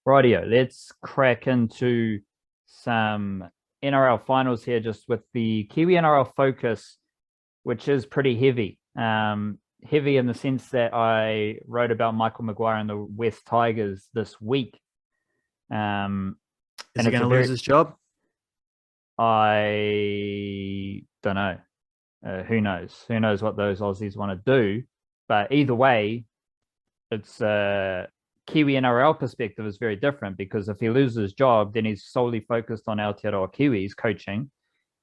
Rightio, let's crack into some NRL finals here, just with the Kiwi NRL focus, which is pretty heavy. Heavy in the sense that I wrote about Michael Maguire and the West Tigers this week. Is And he it's going a to lose very, his job? I don't know. Who knows? Who knows what those Aussies want to do? But either way, it's Kiwi NRL perspective is very different, because if he loses his job, then he's solely focused on Aotearoa Kiwis coaching.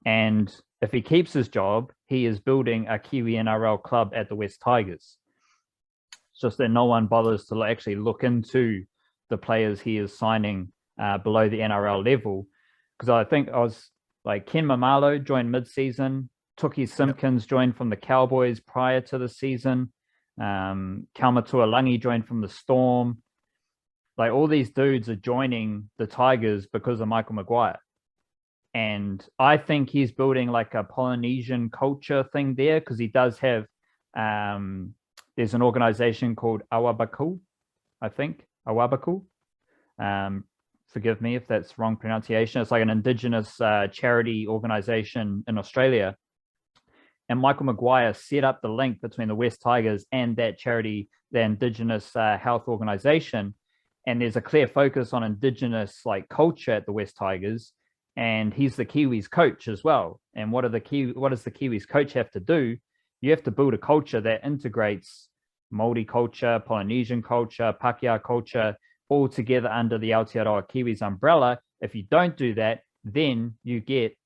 And if he keeps his job, he is building a Kiwi NRL club at the West Tigers. It's just that no one bothers to actually look into the players he is signing below the NRL level. Because I think I was like Ken Mamalo joined mid-season. Tuki Yep. Simpkins joined from the Cowboys prior to the season. Kalmatua Langi joined from the Storm. Like, all these dudes are joining the Tigers because of Michael Maguire. And I think he's building like a Polynesian culture thing there, because he does have, there's an organization called Awabaku, I think, Awabaku. Um, Forgive me if that's wrong pronunciation. It's like an indigenous charity organization in Australia. And Michael Maguire set up the link between the West Tigers and that charity, the Indigenous Health Organization. And there's a clear focus on Indigenous like culture at the West Tigers. And he's the Kiwis coach as well. And what does the Kiwis coach have to do? You have to build a culture that integrates Māori culture, Polynesian culture, Pakeha culture, all together under the Aotearoa Kiwis umbrella. If you don't do that, then you get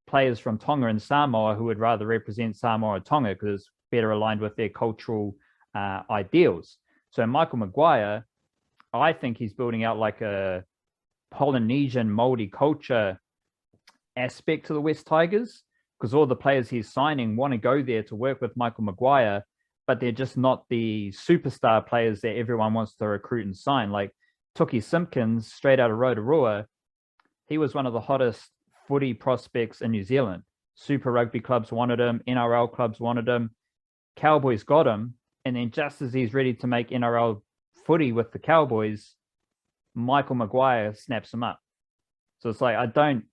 players from Tonga and Samoa who would rather represent Samoa or Tonga because it's better aligned with their cultural ideals. So Michael Maguire, I think he's building out like a Polynesian Māori culture aspect to the West Tigers, because all the players he's signing want to go there to work with Michael Maguire, but they're just not the superstar players that everyone wants to recruit and sign. Like Tuki Simpkins, straight out of Rotorua, he was one of the hottest footy prospects in New Zealand. Super rugby clubs wanted him, NRL clubs wanted him, Cowboys got him, and then just as he's ready to make NRL footy with the Cowboys, Michael Maguire snaps him up. So it's like I don't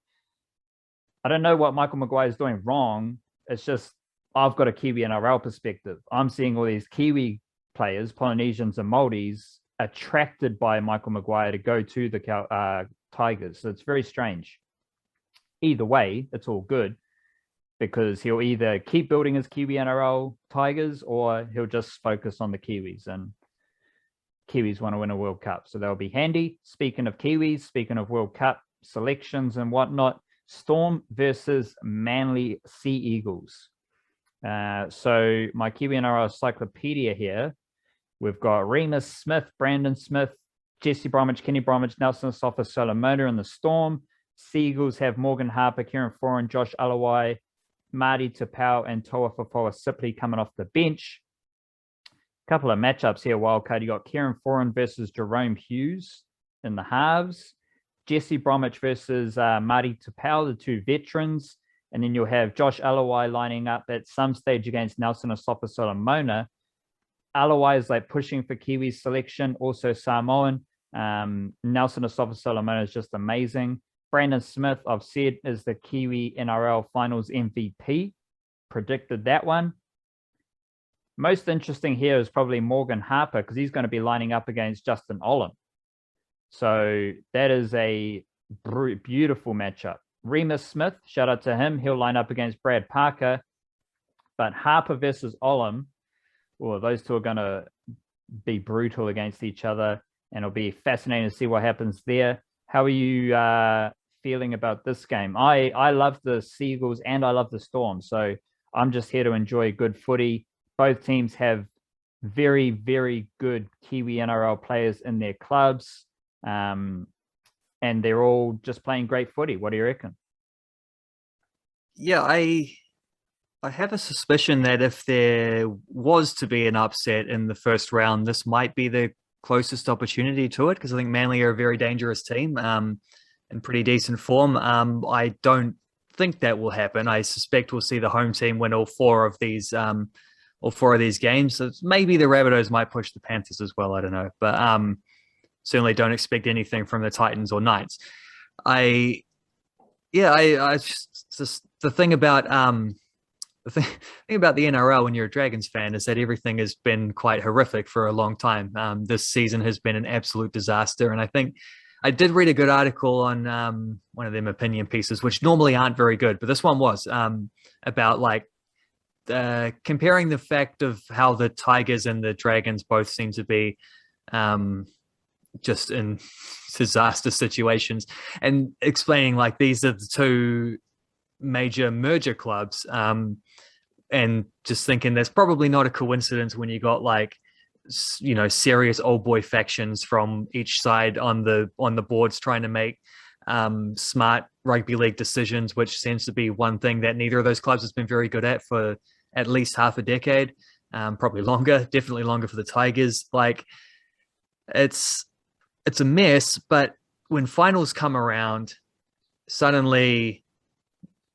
know what Michael Maguire is doing wrong. It's just I've got a Kiwi NRL perspective. I'm seeing all these Kiwi players, Polynesians and Maldives, attracted by Michael Maguire to go to the Tigers. So it's very strange. Either way, it's all good, because he'll either keep building his Kiwi NRL Tigers or he'll just focus on the Kiwis. And Kiwis want to win a World Cup, so they'll be handy. Speaking of Kiwis, speaking of World Cup selections and whatnot, Storm versus Manly Sea Eagles. So my Kiwi NRL encyclopedia here, we've got Remus Smith, Brandon Smith, Jesse Bromwich, Kenny Bromwich, Nelson Sofa Solomona in the Storm. Sea Eagles have Morgan Harper, Kieran Foran, Josh Alawai, Marty Tapau, and Toa Fafoa Sipley coming off the bench. Couple of matchups here, wildcard. You got Kieran Foran versus Jerome Hughes in the halves. Jesse Bromwich versus Marty Tapau, the two veterans. And then you'll have Josh Alawai lining up at some stage against Nelson Asofa Solomona. Alawai is like pushing for Kiwi selection, also Samoan. Nelson Asofa Solomona is just amazing. Brandon Smith, I've said, is the Kiwi NRL Finals MVP. Predicted that one. Most interesting here is probably Morgan Harper, because he's going to be lining up against Justin Olam. So that is a beautiful matchup. Remus Smith, shout out to him. He'll line up against Brad Parker. But Harper versus Olam, well, those two are going to be brutal against each other, and it'll be fascinating to see what happens there. How are you feeling about this game? I love the Seagulls and I love the Storm. So I'm just here to enjoy good footy. Both teams have very, very good Kiwi NRL players in their clubs. And they're all just playing great footy. What do you reckon? Yeah, I have a suspicion that if there was to be an upset in the first round, this might be the closest opportunity to it, because I think Manly are a very dangerous team in pretty decent form. I don't think that will happen. I suspect we'll see the home team win all four of these games. So maybe the Rabbitohs might push the Panthers as well. I don't know, but certainly don't expect anything from the Titans or Knights. I just the thing about the thing about the NRL when you're a Dragons fan is that everything has been quite horrific for a long time. This season has been an absolute disaster, and I think I did read a good article on one of them opinion pieces, which normally aren't very good, but this one was about like comparing the fact of how the Tigers and the Dragons both seem to be just in disaster situations, and explaining like these are the two major merger clubs, and just thinking that's probably not a coincidence when you got like serious old boy factions from each side on the boards trying to make smart rugby league decisions, which seems to be one thing that neither of those clubs has been very good at for at least half a decade, probably longer, definitely longer for the Tigers. Like it's a mess, but when finals come around, suddenly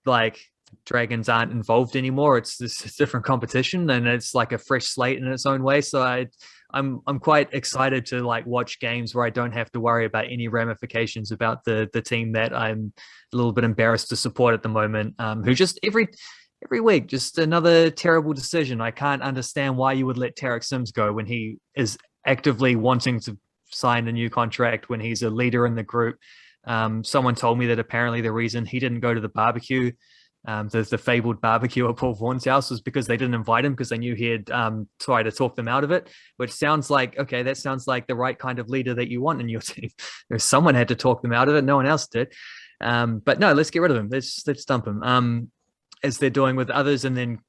like Dragons aren't involved anymore. It's this different competition, and it's like a fresh slate in its own way. So I'm quite excited to like watch games where I don't have to worry about any ramifications about the team that I'm a little bit embarrassed to support at the moment. Who just every week just another terrible decision. I can't understand why you would let Tarek Sims go when he is actively wanting to sign a new contract, when he's a leader in the group. Someone told me that apparently the reason he didn't go to the barbecue, the fabled barbecue at Paul Vaughan's house, was because they didn't invite him because they knew he'd try to talk them out of it, which sounds like, okay, that sounds like the right kind of leader that you want in your team. Someone had to talk them out of it. No one else did. But no, let's get rid of him. Let's dump him, as they're doing with others. And then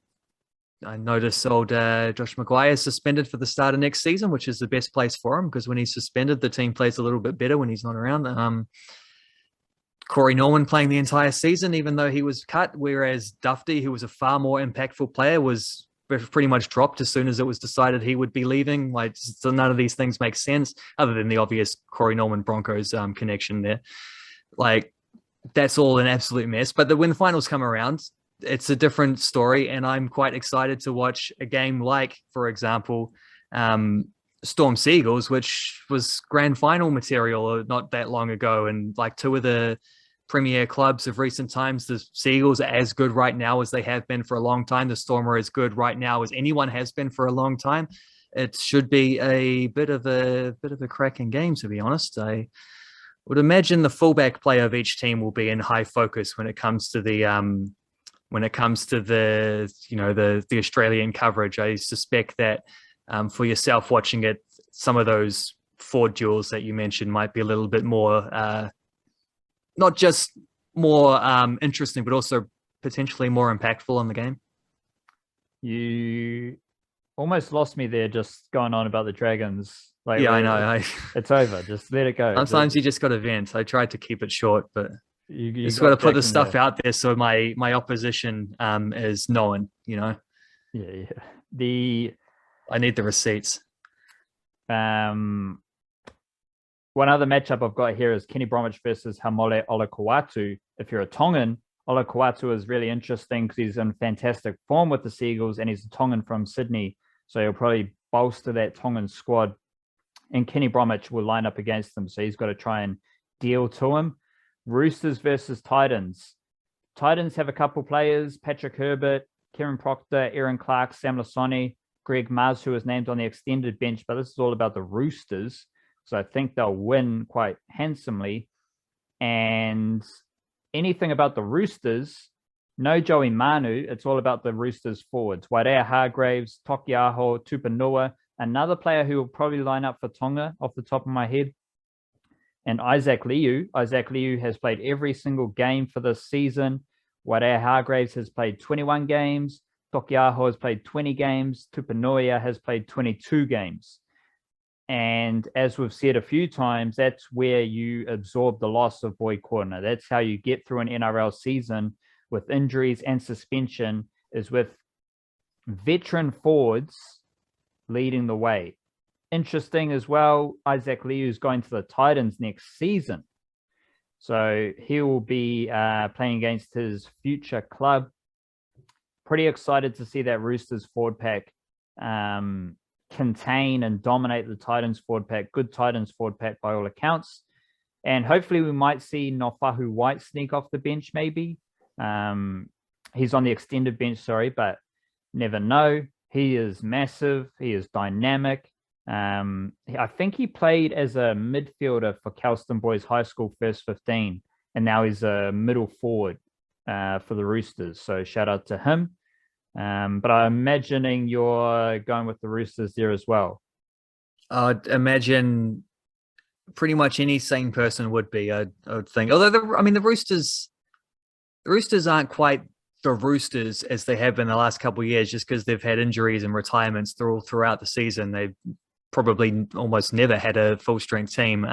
I noticed old Josh Maguire is suspended for the start of next season, which is the best place for him because when he's suspended, the team plays a little bit better when he's not around. Corey Norman playing the entire season, even though he was cut, whereas Dufty, who was a far more impactful player, was pretty much dropped as soon as it was decided he would be leaving. Like, so none of these things make sense other than the obvious Corey Norman Broncos connection there. Like, that's all an absolute mess. But when the finals come around, it's a different story, and I'm quite excited to watch a game like, for example, Storm Seagulls, which was grand final material not that long ago, and like two of the premier clubs of recent times. The Seagulls are as good right now as they have been for a long time. The Storm are as good right now as anyone has been for a long time. It should be a bit of a cracking game, to be honest. I would imagine the fullback play of each team will be in high focus when it comes to the the Australian coverage. I suspect that for yourself watching it, some of those forward duels that you mentioned might be a little bit more, not just more interesting, but also potentially more impactful on the game. You almost lost me there just going on about the Dragons. Like, yeah, I know. It's over. Just let it go. Sometimes you just got to vent. I tried to keep it short, but you just got to put the stuff out there so my opposition is known, Yeah. I need the receipts. One other matchup I've got here is Kenny Bromwich versus Hamole Olakau'atu. If you're a Tongan, Olakau'atu is really interesting because he's in fantastic form with the Seagulls, and he's a Tongan from Sydney, so he'll probably bolster that Tongan squad. And Kenny Bromwich will line up against them, so he's got to try and deal to him. Roosters versus Titans. Titans have a couple players: Patrick Herbert, Kieran Proctor, Aaron Clark, Sam Lasoni, Greg Mars, who was named on the extended bench. But this is all about the Roosters, so I think they'll win quite handsomely. And anything about the Roosters, no Joey Manu. It's all about the Roosters forwards: Wairea Hargraves, Tokiaho Tupanua, another player who will probably line up for Tonga off the top of my head, and Isaac Liu. Isaac Liu has played every single game for this season. Wairea Hargraves has played 21 games. Tokiaho has played 20 games. Tupanua has played 22 games. And as we've said a few times, that's where you absorb the loss of Boy Corner. That's how you get through an NRL season with injuries and suspension, is with veteran forwards leading the way. Interesting as well, Isaac Liu is going to the Titans next season. So he will be playing against his future club. Pretty excited to see that Roosters forward pack contain and dominate the Titans forward pack. Good Titans forward pack by all accounts. And hopefully we might see Nofahu White sneak off the bench maybe. He's on the extended bench, sorry, but never know. He is massive. He is dynamic. I think he played as a midfielder for Kelston Boys High School first 15, and now he's a middle forward for the Roosters. So shout out to him. But I'm imagining you're going with the Roosters there as well. I'd imagine pretty much any sane person would be. I would think. Although the Roosters aren't quite the Roosters as they have been the last couple of years, just because they've had injuries and retirements throughout the season. They've probably almost never had a full strength team.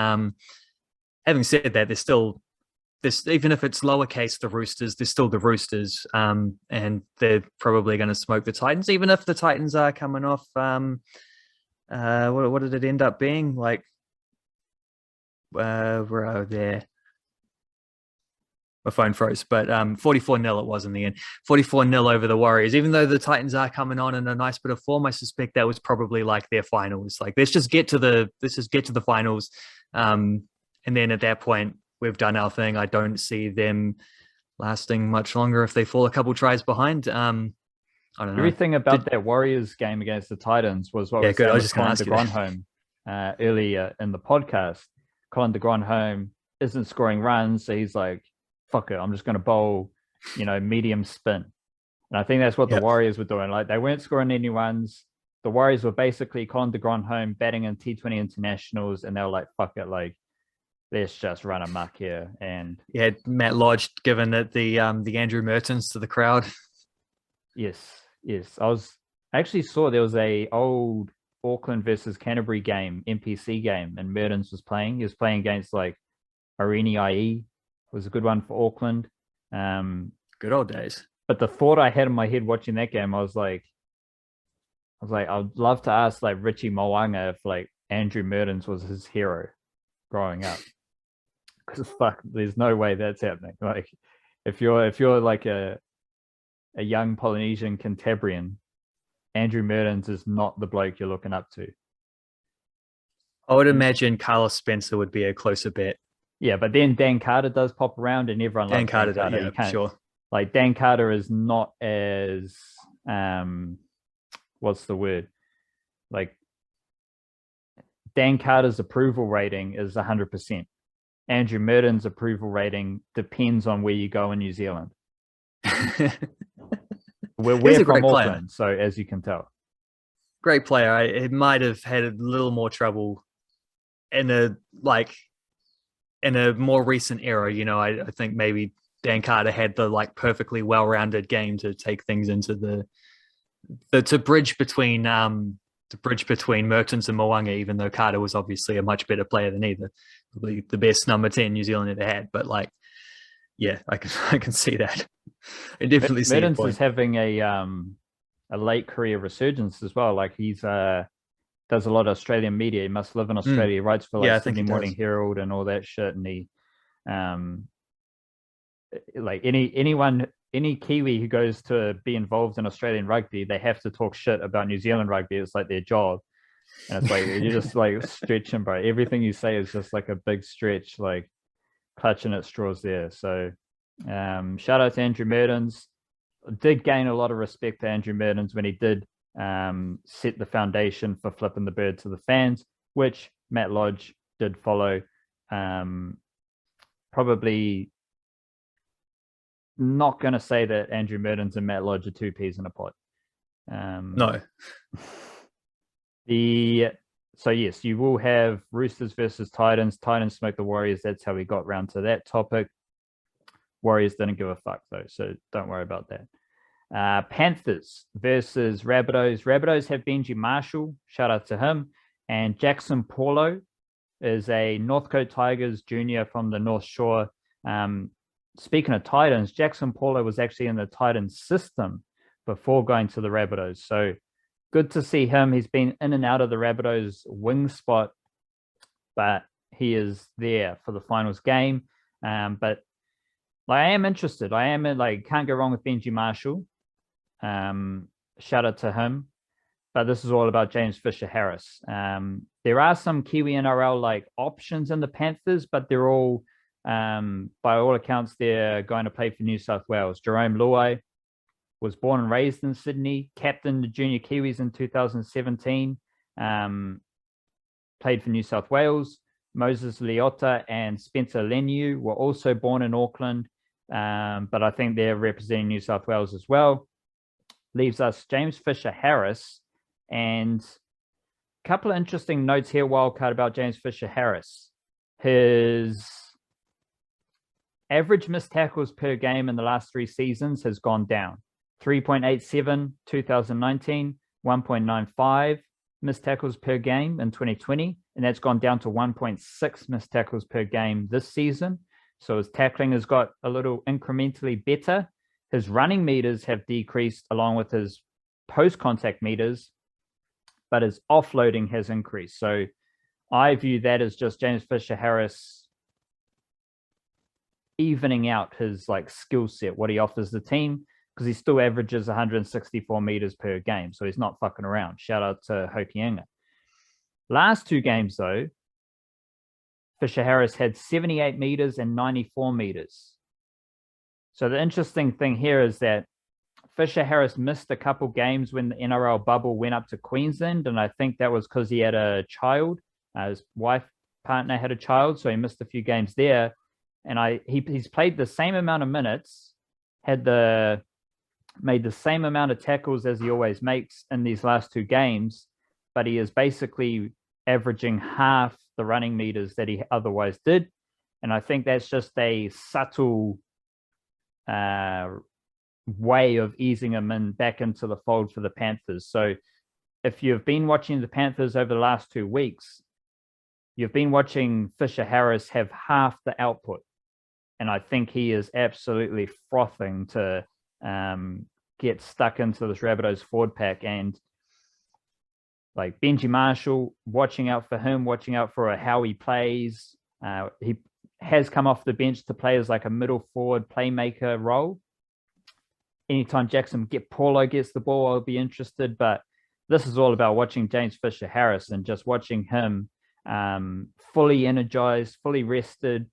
Having said that, they're still this, even if it's lowercase the Roosters, they're still the Roosters, and they're probably going to smoke the Titans, even if the Titans are coming off. What did it end up being like? Where are they? My phone froze, but 44-0 it was in the end. 44-0 over the Warriors. Even though the Titans are coming on in a nice bit of form, I suspect that was probably like their finals. Like, let's just get to the finals, and then at that point we've done our thing. I don't see them lasting much longer if they fall a couple tries behind. I don't know. Everything about that Warriors game against the Titans was what good. I was just Colin going to ask you Gronholm earlier in the podcast. Colin de Gronholm isn't scoring runs, so he's like, fuck it, I'm just going to bowl, medium spin. And I think that's what the Warriors were doing. Like, they weren't scoring any runs. The Warriors were basically Colin de Gronholm batting in T20 internationals, and they were like, fuck it, like, let's just run amok here. And yeah, Matt Lodge giving it the Andrew Mertens to the crowd. Yes. I actually saw there was a old Auckland versus Canterbury game, NPC game, and Mertens was playing. He was playing against like Arini IE. Was a good one for Auckland. Good old days. But the thought I had in my head watching that game, I was like, I'd love to ask like Richie Mo'unga if like Andrew Mertens was his hero growing up. Because fuck, there's no way that's happening. Like, if you're like a young Polynesian Cantabrian, Andrew Mertens is not the bloke you're looking up to. I would imagine Carlos Spencer would be a closer bet. Yeah, but then Dan Carter does pop around, and everyone loves Dan Carter. Yeah, sure. Like, Dan Carter is not as what's the word? Like, Dan Carter's approval rating is 100%. Andrew Mertens' approval rating depends on where you go in New Zealand. We're from Auckland, so as you can tell. Great player. It might have had a little more trouble in a more recent era. I think maybe Dan Carter had the like perfectly well-rounded game to take things into to bridge between Mertens and Mo'unga, even though Carter was obviously a much better player than either. Probably the best number 10 New Zealand ever had. But like, yeah, I can see that. I definitely see Mertens is having a late career resurgence as well. Like, he's does a lot of Australian media. He must live in Australia. He writes for like Sydney Morning Herald and all that shit. And he like any Kiwi who goes to be involved in Australian rugby, they have to talk shit about New Zealand rugby. It's like their job. And it's like, you're just like stretching, bro. Everything you say is just like a big stretch, like clutching at straws there. So shout out to Andrew Mertens. Did gain a lot of respect to Andrew Mertens when he did set the foundation for flipping the bird to the fans, which Matt Lodge did follow. Probably not going to say that Andrew Mertens and Matt Lodge are two peas in a pod. No. So yes, you will have Roosters versus Titans. Titans smoke the Warriors. That's how we got round to that topic. Warriors didn't give a fuck though, so don't worry about that. Panthers versus Rabbitohs. Rabbitohs have Benji Marshall. Shout out to him. And Jackson Paulo is a Northcote Tigers junior from the North Shore. Speaking of Titans, Jackson Paulo was actually in the Titans system before going to the Rabbitohs. So good to see him. He's been in and out of the Rabbitohs wing spot, but he is there for the finals game. But like, I am interested. Can't go wrong with Benji Marshall. Shout out to him. but this is all about James Fisher-Harris. There are some Kiwi-NRL like options in the Panthers, but they're all, by all accounts, they're going to play for New South Wales. Jerome Luai was born and raised in Sydney, captained the junior Kiwis in 2017, played for New South Wales. Moses Leota and Spencer Leniu were also born in Auckland, but I think they're representing New South Wales as well. Leaves us James Fisher-Harris, and a couple of interesting notes here, wildcard, about James Fisher-Harris. His average missed tackles per game in the last 3 seasons has gone down. 3.87 2019, 1.95 missed tackles per game in 2020, and that's gone down to 1.6 missed tackles per game this season. So his tackling has got a little incrementally better. His running meters have decreased along with his post-contact meters, but his offloading has increased. So I view that as just James Fisher-Harris evening out his like skill set, what he offers the team, because he still averages 164 meters per game. So he's not fucking around. Shout out to Hokianga. Last 2 games, though, Fisher-Harris had 78 meters and 94 meters. So the interesting thing here is that Fisher-Harris missed a couple games when the NRL bubble went up to Queensland, and I think that was because he had a child. His wife partner had a child, so he missed a few games there. And he's played the same amount of minutes, made the same amount of tackles as he always makes in these last 2 games, but he is basically averaging half the running meters that he otherwise did. And I think that's just a subtle way of easing him back into the fold for the Panthers. So if you've been watching the Panthers over the last 2 weeks, you've been watching Fisher-Harris have half the output. And I think he is absolutely frothing to get stuck into this Rabbitohs forward pack. And like Benji Marshall, watching out for him, watching out for how he plays. He has come off the bench to play as like a middle forward playmaker role. Anytime Jackson Paulo gets the ball, I'll be interested. But this is all about watching James Fisher-Harris and just watching him fully energized, fully rested,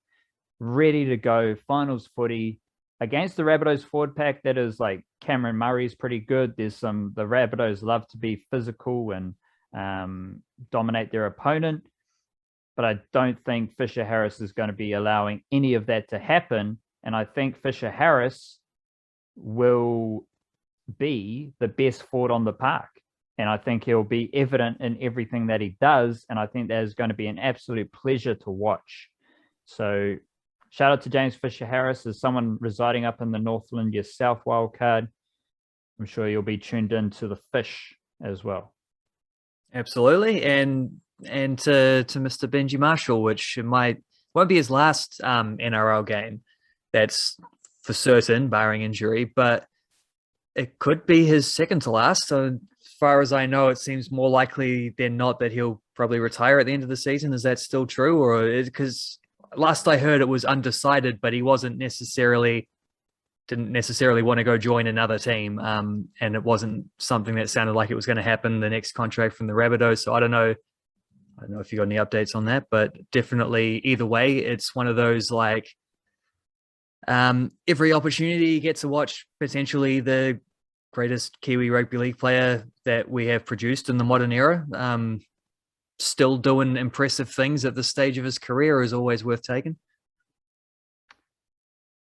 ready to go, finals footy against the Rabbitohs forward pack. That is like Cameron Murray's pretty good. The Rabbitohs love to be physical and dominate their opponent, but I don't think Fisher-Harris is going to be allowing any of that to happen. And I think Fisher-Harris will be the best forward on the park. And I think he'll be evident in everything that he does. And I think that is going to be an absolute pleasure to watch. So shout out to James Fisher-Harris as someone residing up in the Northland yourself, wildcard. I'm sure you'll be tuned into the fish as well. Absolutely. And to Mr. Benji Marshall, which won't be his last NRL game. That's for certain, barring injury, but it could be his second to last. So as far as I know, it seems more likely than not that he'll probably retire at the end of the season. Is that still true? Or because last I heard it was undecided, but he didn't necessarily want to go join another team. And it wasn't something that sounded like it was going to happen, the next contract from the Rabbitohs. So I don't know if you got any updates on that, but definitely either way, it's one of those like every opportunity you get to watch potentially the greatest Kiwi rugby league player that we have produced in the modern era, still doing impressive things at this stage of his career is always worth taking.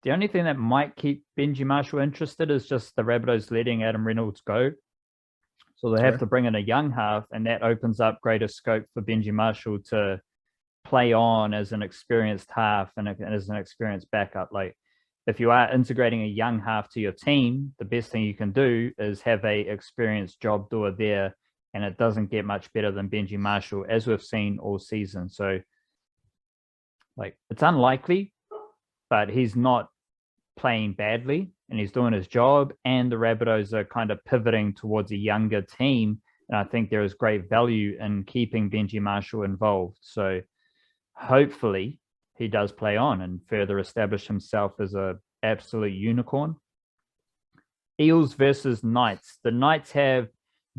The only thing that might keep Benji Marshall interested is just the Rabbitohs letting Adam Reynolds go. So they have to bring in a young half, and that opens up greater scope for Benji Marshall to play on as an experienced half and as an experienced backup. Like if you are integrating a young half to your team, the best thing you can do is have a experienced job doer there, and it doesn't get much better than Benji Marshall, as we've seen all season. So like it's unlikely, but he's not playing badly and he's doing his job, and the Rabbitohs are kind of pivoting towards a younger team. And I think there is great value in keeping Benji Marshall involved. So hopefully he does play on and further establish himself as an absolute unicorn. Eels versus Knights. The Knights have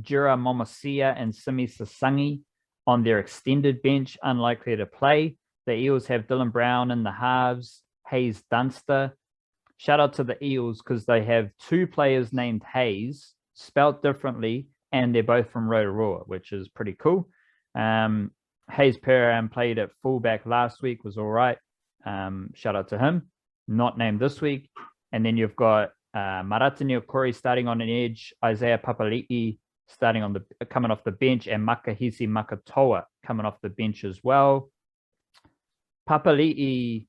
Jura Momosia and Simi Sasangi on their extended bench, unlikely to play. The Eels have Dylan Brown in the halves, Hayes Dunster. Shout out to the Eels because they have two players named Hayes, spelt differently, and they're both from Rotorua, which is pretty cool. Hayes Perham played at fullback last week, was all right. Shout out to him. Not named this week. And then you've got Maratini Okori starting on an edge, Isaiah Papali'i coming off the bench, and Makahisi Makatoa coming off the bench as well. Papali'i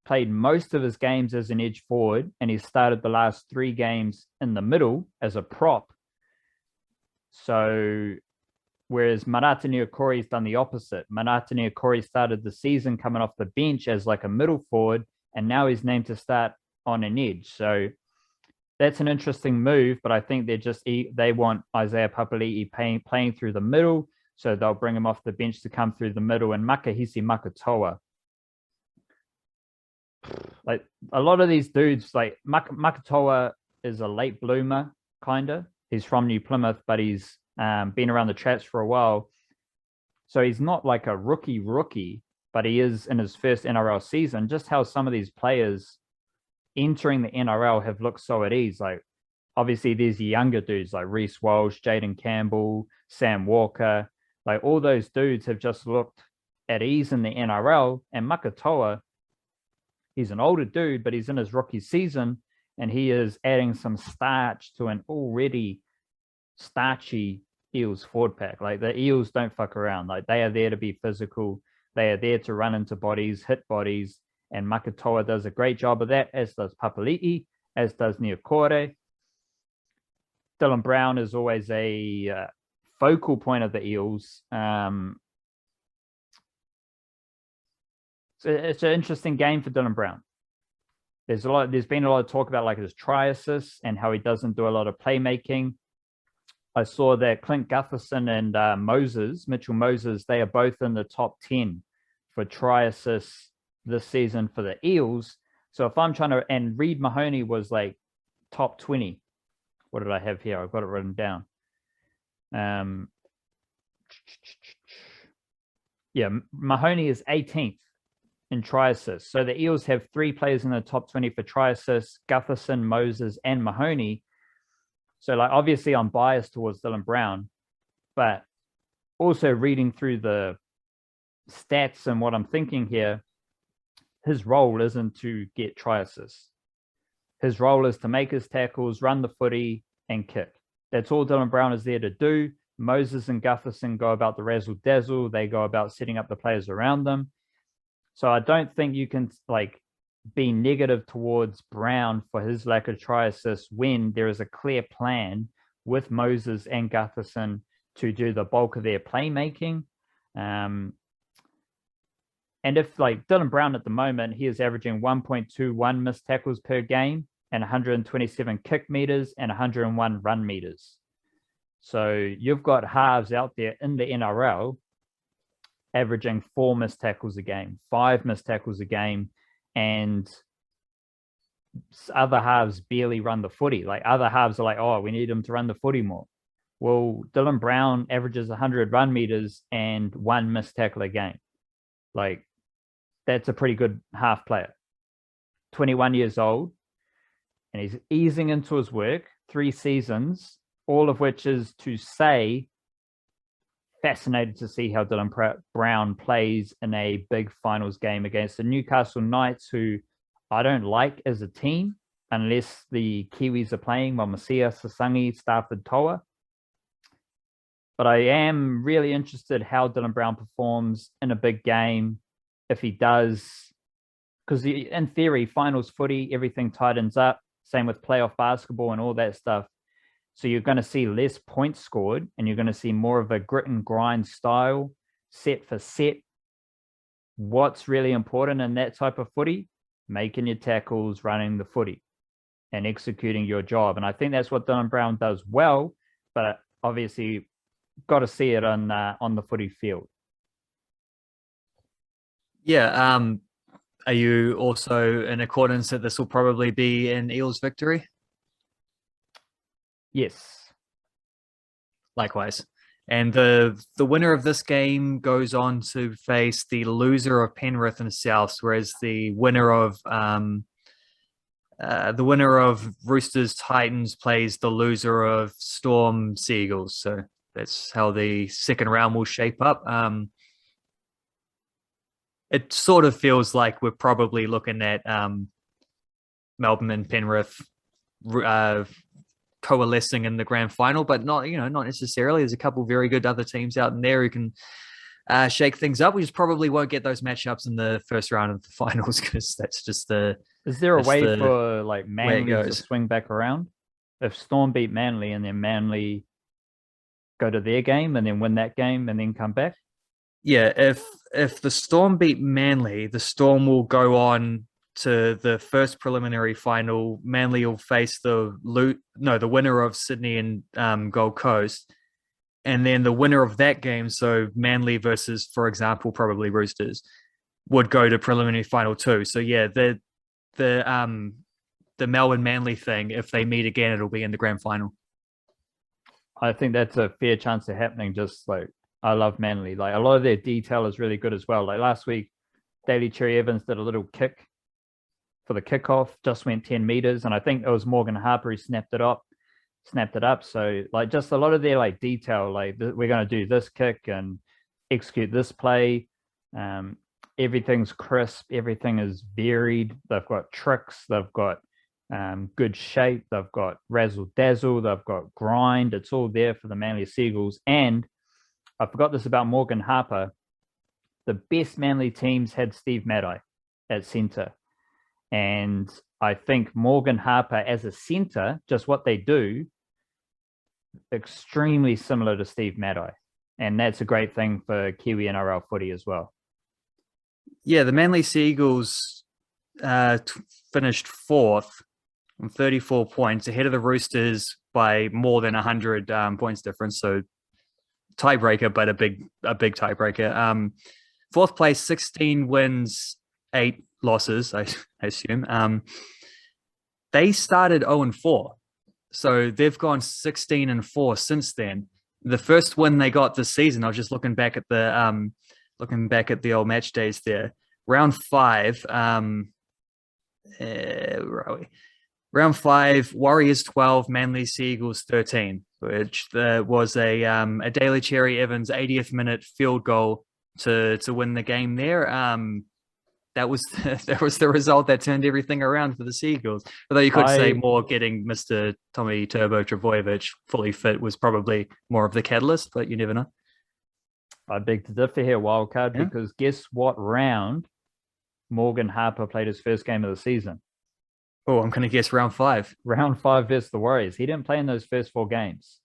played most of his games as an edge forward, and he started the last 3 games in the middle as a prop. So, whereas Maratini Okori's done the opposite. Maratini Okori started the season coming off the bench as like a middle forward, and now he's named to start on an edge. So that's an interesting move, but I think they want Isaiah Papali'i playing through the middle, so they'll bring him off the bench to come through the middle. And Makahisi Makatoa, like a lot of these dudes, like Makatoa is a late bloomer, kind of. He's from New Plymouth, but he's been around the traps for a while. So he's not like a rookie, but he is in his first NRL season. Just how some of these players entering the NRL have looked so at ease. Like, obviously, there's younger dudes like Reece Walsh, Jaden Campbell, Sam Walker. Like, all those dudes have just looked at ease in the NRL. And Makatoa, he's an older dude, but he's in his rookie season, and he is adding some starch to an already starchy Eels forward pack. Like, the Eels don't fuck around. Like, they are there to be physical. They are there to run into bodies, hit bodies, and Makatoa does a great job of that, as does Papali'i, as does Niokore. Dylan Brown is always a focal point of the Eels. It's an interesting game for Dylan Brown. There's been a lot of talk about like his try assists and how he doesn't do a lot of playmaking. I saw that Clint Gutherson and Mitchell Moses, they are both in the top 10 for try assists this season for the Eels. So if I'm trying to, and Reed Mahoney was like top 20. What did I have here? I've got it written down. Yeah, Mahoney is 18th in try assists. So the Eels have 3 players in the top 20 for try assists: Gutherson, Moses, and Mahoney. So, like, obviously I'm biased towards Dylan Brown, but also reading through the stats and what I'm thinking here, his role isn't to get try assists. His role is to make his tackles, run the footy, and kick. That's all Dylan Brown is there to do. Moses and Gutherson go about the razzle-dazzle. They go about setting up the players around them. So I don't think you can, like, be negative towards Brown for his lack of try assists when there is a clear plan with Moses and Gutherson to do the bulk of their playmaking. And if, like, Dylan Brown at the moment, he is averaging 1.21 missed tackles per game and 127 kick meters and 101 run meters. So you've got halves out there in the NRL averaging 4 missed tackles a game, 5 missed tackles a game, and other halves barely run the footy. Like, other halves are like, oh, we need him to run the footy more. Well, Dylan Brown averages 100 run meters and 1 missed tackle a game. Like, that's a pretty good half player. 21 years old, and he's easing into his work, 3 seasons, all of which is to say, fascinated to see how Dylan Brown plays in a big finals game against the Newcastle Knights, who I don't like as a team unless the Kiwis are playing Momosia, Sasangi, Stafford, Toa. But I am really interested how Dylan Brown performs in a big game if he does, because in theory, finals footy, everything tightens up. Same with playoff basketball and all that stuff. So you're going to see less points scored, and you're going to see more of a grit and grind style, set for set. What's really important in that type of footy? Making your tackles, running the footy, and executing your job. And I think that's what Dylan Brown does well, but obviously got to see it on the footy field. Yeah. Are you also in accordance that this will probably be an Eels victory? Yes. Likewise. And the winner of this game goes on to face the loser of Penrith and South, whereas the winner of Roosters Titans plays the loser of Storm Seagulls. So that's how the second round will shape up. It sort of feels like we're probably looking at Melbourne and Penrith coalescing in the grand final, but not necessarily. There's a couple very good other teams out in there who can shake things up. We just probably won't get those matchups in the first round of the finals because that's just the. Is there a way for like Manly to swing back around? If Storm beat Manly and then Manly go to their game and then win that game and then come back? Yeah, if the Storm beat Manly, the Storm will go on to the first preliminary final. Manly will face the winner of Sydney and Gold Coast, and then the winner of that game, so Manly versus, for example, probably Roosters, would go to preliminary final 2. So yeah, the Melbourne Manly thing, if they meet again, it'll be in the grand final. I think that's a fair chance of happening. Just like I love Manly, like a lot of their detail is really good as well. Like last week, Daly Cherry Evans did a little kick for the kickoff, just went 10 meters, and I think it was Morgan Harper who snapped it up. So like just a lot of their like detail, like we're going to do this kick and execute this play. Everything's crisp, everything is varied. They've got tricks, they've got good shape, they've got razzle dazzle, they've got grind. It's all there for the Manly Seagulls. And I forgot this about Morgan Harper. The best Manly teams had Steve Maddai at centre. And I think Morgan Harper as a centre, just what they do, extremely similar to Steve Maddai. And that's a great thing for Kiwi-NRL footy as well. Yeah, the Manly Seagulls finished 4th on 34 points, ahead of the Roosters by more than 100 points difference. So tiebreaker, but a big tiebreaker. 4th place, 16 wins, 8 losses, I assume. They started 0-4. So they've gone 16-4 since then. The first win they got this season, I was just looking back at the old match days there. Round 5, where are we? Round 5, Warriors 12, Manly Seagulls 13, which was a Daly Cherry Evans 80th minute field goal to win the game there. That was the result that turned everything around for the Seagulls. Although you could say more getting Mr. Tommy Turbo Trbojevic fully fit was probably more of the catalyst, but you never know. I beg to differ here, Wildcard, because guess what round Morgan Harper played his first game of the season? Oh, I'm going to guess round 5. Round 5 versus the Warriors. He didn't play in those first 4 games.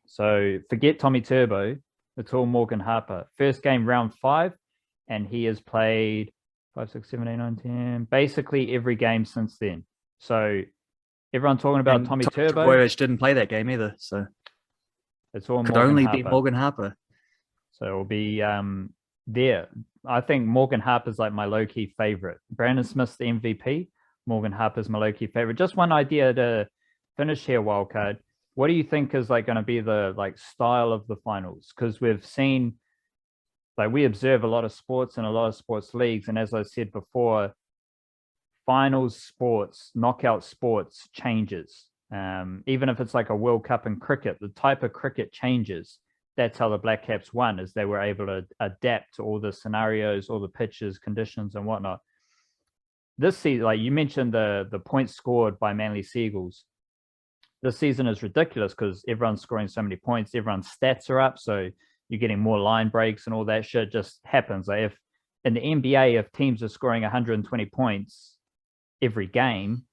So forget Tommy Turbo. It's all Morgan Harper. First game, round 5, and he has played 5, 6, 7, 8, 9, 10, basically every game since then. So everyone talking about Tommy Turbo. Trbojevic didn't play that game either. So it's all could only be Morgan Harper. So it'll be there. I think Morgan Harper's like my low-key favorite. Brandon Smith's the MVP. Morgan Harper's my low-key favorite. Just one idea to finish here, Wildcard. What do you think is like going to be the like style of the finals? Because we've seen, like we observe a lot of sports and a lot of sports leagues. And as I said before, finals sports, knockout sports changes. Even if it's like a World Cup in cricket, the type of cricket changes. That's how the Black Caps won, is they were able to adapt to all the scenarios, all the pitches, conditions and whatnot. This season, like you mentioned, the points scored by Manly Seagulls. This season is ridiculous because everyone's scoring so many points. Everyone's stats are up. So you're getting more line breaks and all that shit just happens. Like if in the NBA, if teams are scoring 120 points every game,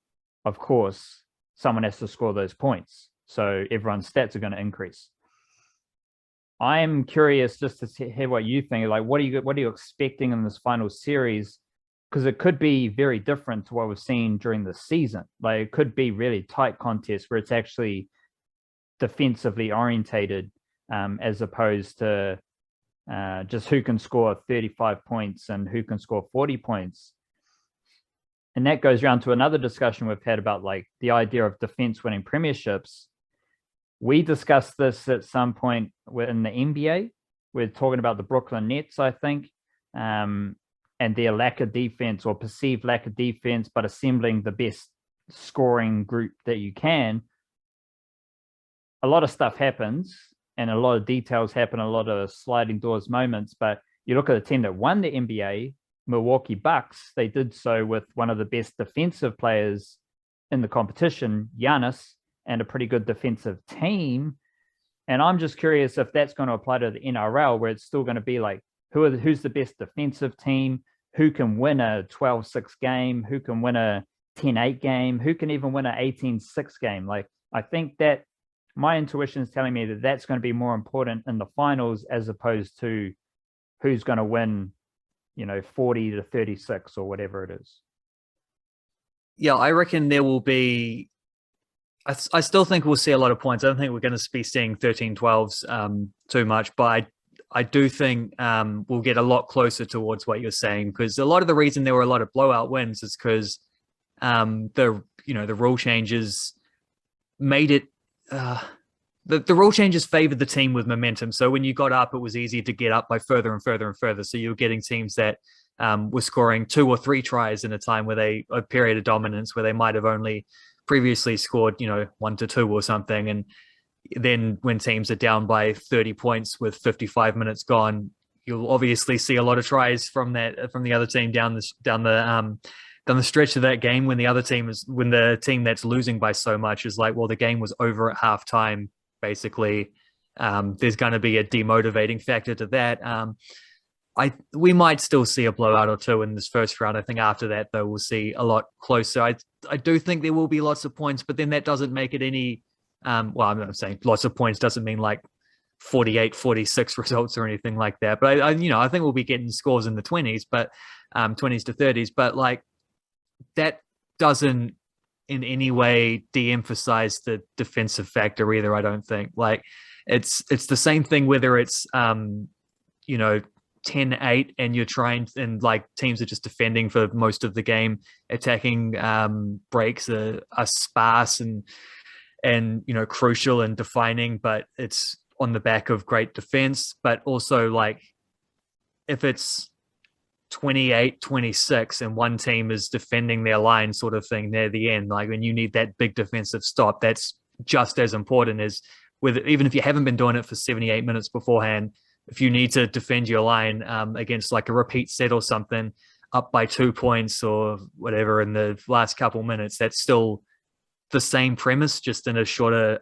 of course, someone has to score those points. So everyone's stats are going to increase. I'm curious just to hear what you think. Like, what are you expecting in this final series? Because it could be very different to what we've seen during the season. Like, it could be really tight contest where it's actually defensively orientated, as opposed to just who can score 35 points and who can score 40 points. And that goes around to another discussion we've had about like the idea of defense winning premierships. We discussed this at some point in the NBA. We're talking about the Brooklyn Nets, I think, and their lack of defense or perceived lack of defense, but assembling the best scoring group that you can. A lot of stuff happens and a lot of details happen, a lot of sliding doors moments. But you look at the team that won the NBA, Milwaukee Bucks, they did so with one of the best defensive players in the competition, Giannis, and a pretty good defensive team. And I'm just curious if that's going to apply to the NRL, where it's still going to be like, who's the best defensive team? Who can win a 12-6 game? Who can win a 10-8 game? Who can even win an 18-6 game? Like, I think that my intuition is telling me that that's going to be more important in the finals as opposed to who's going to win, 40-36 or whatever it is. Yeah, I reckon there will be. I still think we'll see a lot of points. I don't think we're going to be seeing 13-12s too much, but I do think we'll get a lot closer towards what you're saying, because a lot of the reason there were a lot of blowout wins is because the rule changes made it. The rule changes favored the team with momentum. So when you got up, it was easier to get up by further and further and further. So you were getting teams that were scoring 2 or 3 tries in a time where a period of dominance where they might have only previously scored 1 to 2 or something. And then when teams are down by 30 points with 55 minutes gone, you'll obviously see a lot of tries from the other team down the stretch of that game, when the team that's losing by so much is like, well, the game was over at halftime, basically. There's going to be a demotivating factor to that. We might still see a blowout or two in this first round. I think after that, though, we'll see a lot closer. I do think there will be lots of points, but then that doesn't make it any. I'm not saying lots of points doesn't mean like 48-46 results or anything like that. But I think we'll be getting scores in the 20s, but 20s to 30s. But like, that doesn't in any way de-emphasize the defensive factor either. I don't think. Like, it's the same thing whether it's 10-8 and you're trying, and like teams are just defending for most of the game, attacking breaks are sparse and crucial and defining, but it's on the back of great defense. But also, like, if it's 28-26 and one team is defending their line sort of thing near the end, like when you need that big defensive stop, that's just as important as even if you haven't been doing it for 78 minutes beforehand. If you need to defend your line against like a repeat set or something, up by 2 points or whatever in the last couple minutes, that's still the same premise, just in a shorter,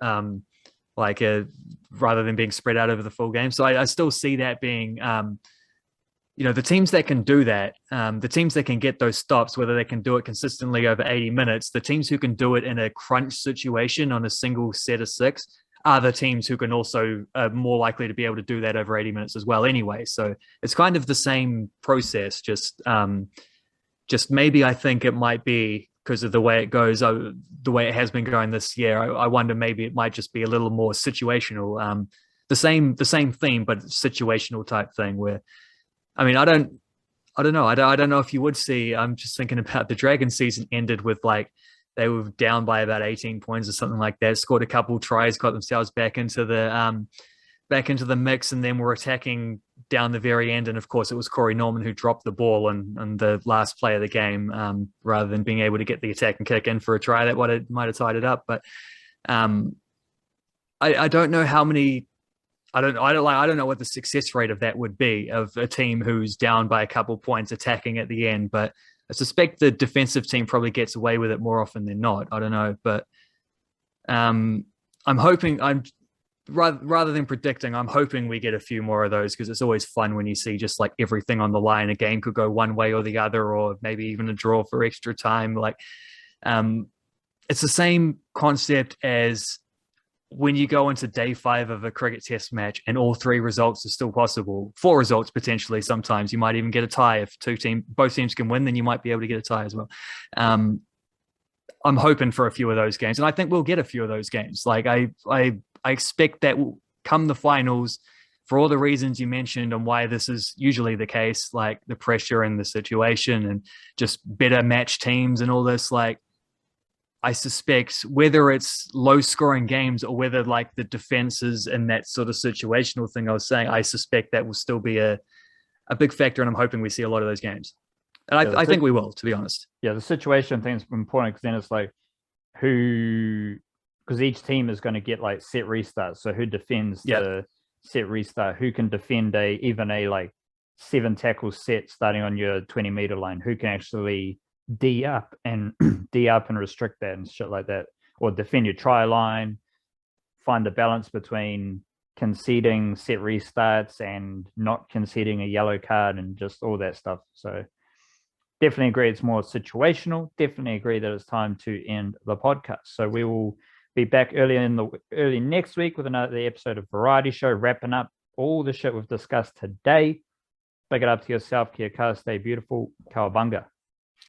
rather than being spread out over the full game. So I still see that being, the teams that can do that, the teams that can get those stops, whether they can do it consistently over 80 minutes, the teams who can do it in a crunch situation on a single set of 6 are the teams who can also more likely to be able to do that over 80 minutes as well anyway. So it's kind of the same process, just maybe I think it might be because of the way it goes, the way it has been going this year. I wonder maybe it might just be a little more situational, the same theme, but situational type thing where, I mean, I don't know. I don't know if you would see, I'm just thinking about the Dragon season ended with like, they were down by about 18 points or something like that, scored a couple tries, got themselves back into the mix, and then were attacking down the very end. And of course, it was Corey Norman who dropped the ball and the last play of the game, rather than being able to get the attack and kick in for a try that might have tied it up. But I don't know how many. I don't know what the success rate of that would be, of a team who's down by a couple points attacking at the end, but I suspect the defensive team probably gets away with it more often than not. I don't know, but I'm hoping, rather than predicting, I'm hoping we get a few more of those, because it's always fun when you see just like everything on the line. A game could go one way or the other, or maybe even a draw for extra time. Like, it's the same concept as when you go into day 5 of a cricket test match and all 3 results are still possible, 4 results potentially. Sometimes you might even get a tie. If both teams can win, then you might be able to get a tie as well. I'm hoping for a few of those games, and I think we'll get a few of those games. Like, I expect that will come the finals, for all the reasons you mentioned and why this is usually the case, like the pressure and the situation and just better match teams and all this. Like, I suspect whether it's low scoring games or whether like the defense is in that sort of situational thing I was saying, I suspect that will still be a big factor. And I'm hoping we see a lot of those games. And I think we will, to be honest. Yeah, the situation thing is important because then it's like because each team is going to get like set restarts. So who defends the set restart? Who can defend even a like 7 tackle set starting on your 20-meter line? Who can actually D up and restrict that and shit like that, or defend your try line? Find the balance between conceding set restarts and not conceding a yellow card and just all that stuff. So definitely agree it's more situational. Definitely agree that it's time to end the podcast. So we will be back early next week with another episode of Variety Show, wrapping up all the shit we've discussed today. Pick it up to yourself. Kia kaha, stay beautiful. Cowabunga.